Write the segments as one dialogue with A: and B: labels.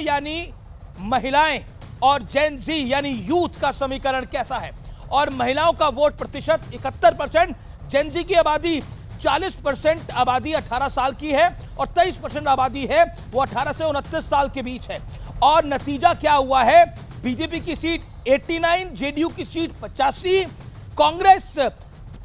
A: यानी महिलाएं और जेन जी यानी यूथ का समीकरण कैसा है। और महिलाओं का वोट प्रतिशत 71%, जेन जी की आबादी 40% आबादी 18 साल की है और 23% आबादी है वो 18 से 29 साल के बीच है। और नतीजा क्या हुआ है, बीजेपी की सीट 89, जेडीयू की सीट 85, कांग्रेस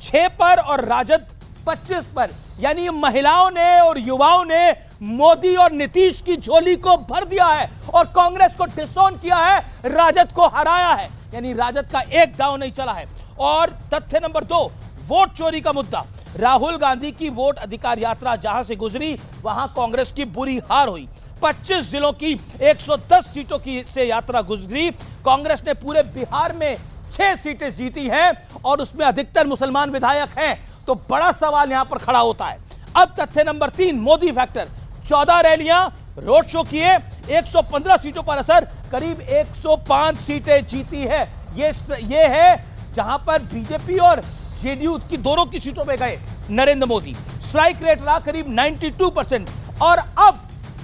A: 6 पर और राजद 25 पर। यानी महिलाओं ने और युवाओं ने मोदी और नीतीश की झोली को भर दिया है और कांग्रेस को डिसऑन किया है, राजद को हराया है। यानी राजद का एक दांव नहीं चला है। और तथ्य नंबर 2, वोट चोरी का मुद्दा। राहुल गांधी की वोट अधिकार यात्रा जहां से गुजरी वहां कांग्रेस की बुरी हार हुई। 25 जिलों की 110 सीटों की से यात्रा गुजरी। कांग्रेस ने पूरे बिहार में 6 सीटें जीती हैं और उसमें अधिकतर मुसलमान विधायक हैं। तो बड़ा सवाल यहां पर खड़ा होता है। अब तथ्य नंबर 3, मोदी फैक्टर। 14 रैलियां, रोड शो किए, 115 सीटों पर असर, करीब 105 सीटें जीती है। ये है जहां पर बीजेपी और जेडीयू की दोनों की सीटों पे गए नरेंद्र मोदी। स्ट्राइक रेट रहा करीब 92%। और अब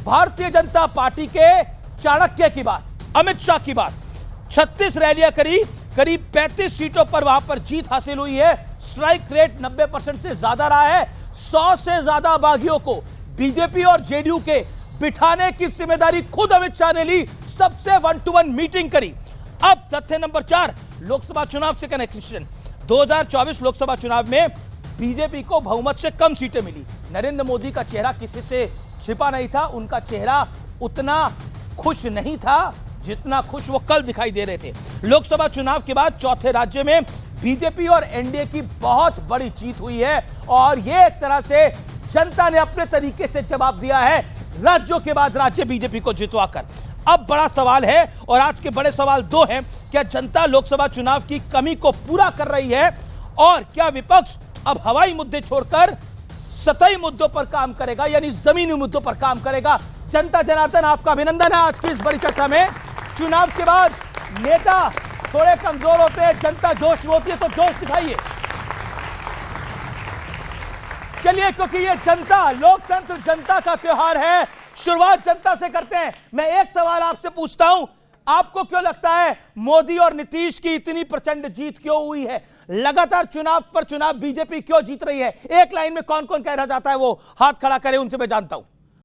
A: भारतीय जनता पार्टी के चाणक्य की बात, अमित शाह की बात। 36 रैलियां करी, करीब 35 सीटों पर वहां पर जीत हासिल हुई है। स्ट्राइक रेट 90% से ज्यादा रहा है। 100 से ज्यादा बागियों को बीजेपी और जेडीयू के बिठाने की जिम्मेदारी खुद अमित शाह ने ली। सबसे 1-to-1 मीटिंग करी। अब तथ्य नंबर 4, लोकसभा चुनाव से कनेक्शन। 2024 लोकसभा चुनाव में बीजेपी को बहुमत से कम सीटें मिली। नरेंद्र मोदी का चेहरा किसी से छिपा नहीं था। उनका चेहरा उतना खुश नहीं था जितना खुश वो कल दिखाई दे रहे थे। लोकसभा चुनाव के बाद चौथे राज्य में बीजेपी और एनडीए की बहुत बड़ी जीत हुई है और ये एक तरह से जनता ने अपने तरीके से जवाब दिया है, राज्यों के बाद राज्य बीजेपी को जितवाकर। अब बड़ा सवाल है और आज के बड़े सवाल 2 हैं। क्या जनता लोकसभा चुनाव की कमी को पूरा कर रही है और क्या विपक्ष अब हवाई मुद्दे छोड़कर सतही मुद्दों पर काम करेगा, यानी जमीनी मुद्दों पर काम करेगा। जनता जनार्दन, आपका अभिनंदन है आज की इस बड़ी चर्चा में। चुनाव के बाद नेता थोड़े कमजोर होते हैं, जनता जोश में होती है, तो जोश दिखाइए। चलिए, क्योंकि ये जनता, लोकतंत्र जनता का त्योहार है, शुरुआत जनता से करते हैं। मैं एक सवाल आपसे पूछता हूं, आपको क्यों लगता है मोदी और नीतीश की इतनी प्रचंड जीत क्यों हुई है? लगातार चुनाव पर चुनाव बीजेपी क्यों जीत रही है? एक लाइन में कौन कौन कहना चाहता है वो हाथ खड़ा करे, उनसे मैं जानता हूं।